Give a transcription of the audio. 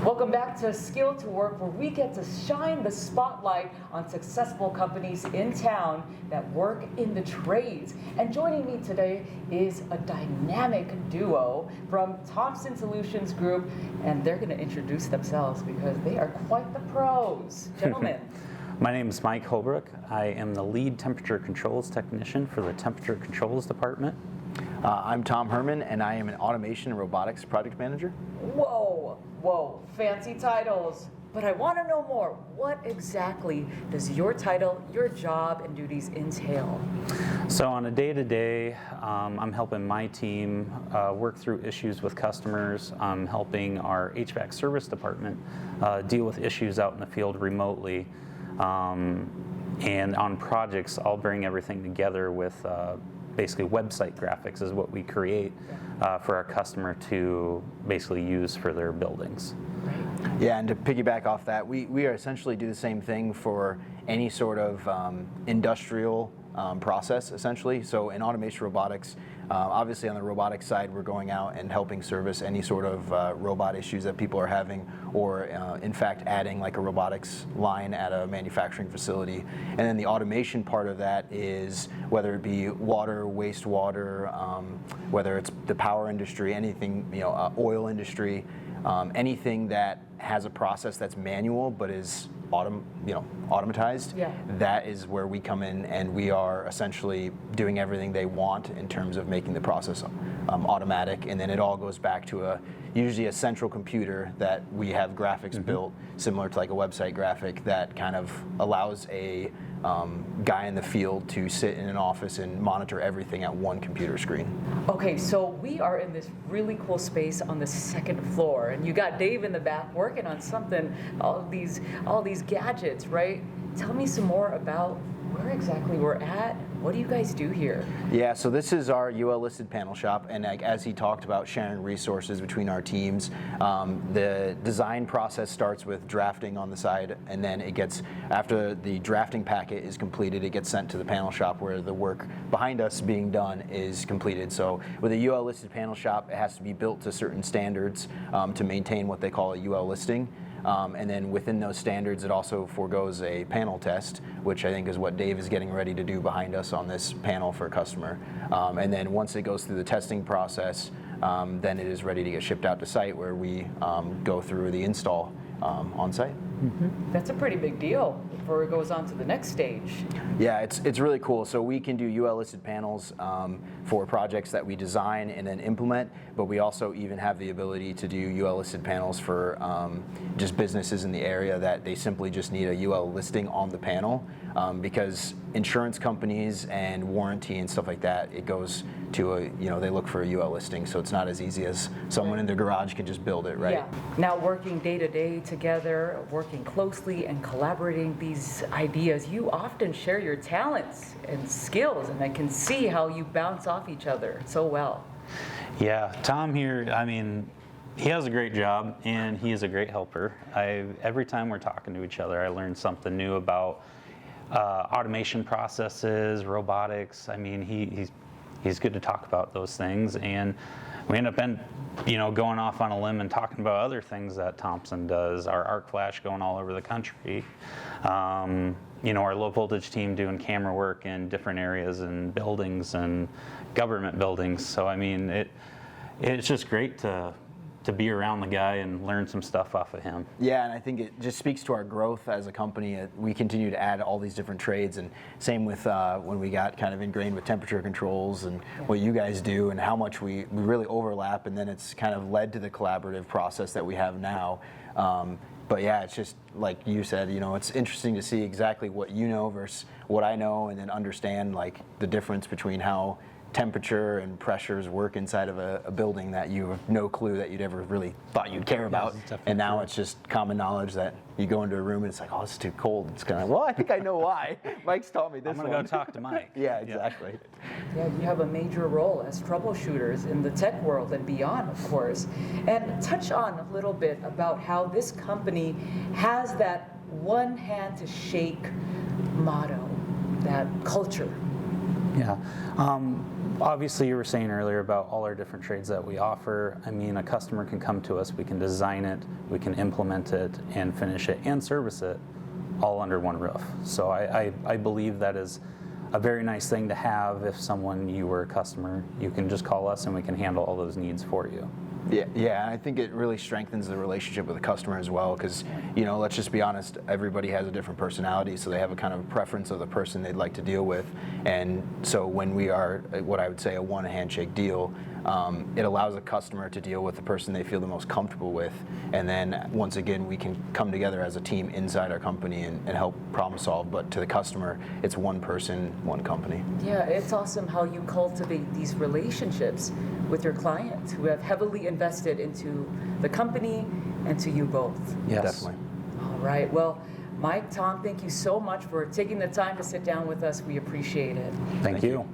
Welcome back to Skill to Work, where we get to shine the spotlight on successful companies in town that work in the trades. And joining me today is a dynamic duo from Thompson Solutions Group, and they're going to introduce themselves because they are quite the pros. Gentlemen. My name is Mike Holbrook. I am the lead temperature controls technician for the temperature controls department. I'm Tom Herman, and I am an automation and robotics project manager. Whoa, fancy titles. But I want to know more. What exactly does your title, your job, and duties entail? So on a day-to-day, I'm helping my team work through issues with customers. I'm helping our HVAC service department deal with issues out in the field remotely. And on projects, I'll bring everything together with basically website graphics is what we create for our customer to basically use for their buildings. Yeah, and to piggyback off that, we are essentially do the same thing for any sort of industrial process, essentially. So in automation robotics, obviously on the robotics side, we're going out and helping service any sort of robot issues that people are having, or in fact adding like a robotics line at a manufacturing facility. And then the automation part of that is whether it be water, wastewater, whether it's the power industry, anything, oil industry, anything that has a process that's manual but is automatized. Yeah. That is where we come in, and we are essentially doing everything they want in terms of making the process automatic, and then it all goes back to usually a central computer that we have graphics built similar to like a website graphic that kind of allows a guy in the field to sit in an office and monitor everything at one computer screen. Okay, so we are in this really cool space on the second floor, and you got Dave in the back working on something, all these gadgets, right? Tell me some more about where exactly we're at. What do you guys do here? Yeah, so this is our UL listed panel shop, and as he talked about sharing resources between our teams, the design process starts with drafting on the side, and then it gets, after the drafting packet is completed, it gets sent to the panel shop where the work behind us being done is completed. So with a UL listed panel shop, it has to be built to certain standards to maintain what they call a UL listing. And then within those standards, it also forgoes a panel test, which I think is what Dave is getting ready to do behind us on this panel for a customer. And then once it goes through the testing process, then it is ready to get shipped out to site where we go through the install on site. That's a pretty big deal before it goes on to the next stage. Yeah, it's really cool. So we can do UL listed panels for projects that we design and then implement, but we also even have the ability to do UL listed panels for just businesses in the area that they simply just need a UL listing on the panel, because insurance companies and warranty and stuff like that, it goes to they look for a UL listing, so it's not as easy as someone in their garage can just build it, right? Yeah. Now working day to day together, working closely and collaborating these ideas, you often share your talents and skills, and I can see how you bounce off each other so well. Yeah, Tom here, he has a great job and he is a great helper. Every time we're talking to each other, I learn something new about automation processes, robotics. He's good to talk about those things, and we end up going off on a limb and talking about other things that Thompson does. Our arc flash going all over the country. Our low voltage team doing camera work in different areas and buildings and government buildings. So it's just great to be around the guy and learn some stuff off of him. Yeah, and I think it just speaks to our growth as a company. We continue to add all these different trades, and same with when we got kind of ingrained with temperature controls and what you guys do and how much we really overlap, and then it's kind of led to the collaborative process that we have now. But yeah, it's just like you said, it's interesting to see exactly what you know versus what I know, and then understand like the difference between how temperature and pressures work inside of a building that you have no clue that you'd ever really thought you'd care about. And now it's just common knowledge that you go into a room and it's like, oh, it's too cold. It's kind of, well, I think I know why. Mike's taught me this. I'm going to go talk to Mike. Yeah, exactly. Yeah, you have a major role as troubleshooters in the tech world and beyond, of course. And touch on a little bit about how this company has that one hand to shake motto, that culture. Yeah. Obviously, you were saying earlier about all our different trades that we offer. I mean, a customer can come to us, we can design it, we can implement it and finish it and service it all under one roof. So I believe that is a very nice thing to have. If you were a customer, you can just call us and we can handle all those needs for you. Yeah, and I think it really strengthens the relationship with the customer as well, because, let's just be honest, everybody has a different personality, so they have a kind of preference of the person they'd like to deal with. And so when we are what I would say a one handshake deal, it allows a customer to deal with the person they feel the most comfortable with, and then once again we can come together as a team inside our company and help problem solve. But to the customer, it's one person, one company. Yeah, it's awesome how you cultivate these relationships with your clients who have heavily invested into the company and to you both. Yes. Definitely. All right. Well, Mike, Tom, thank you so much for taking the time to sit down with us. We appreciate it. Thank you.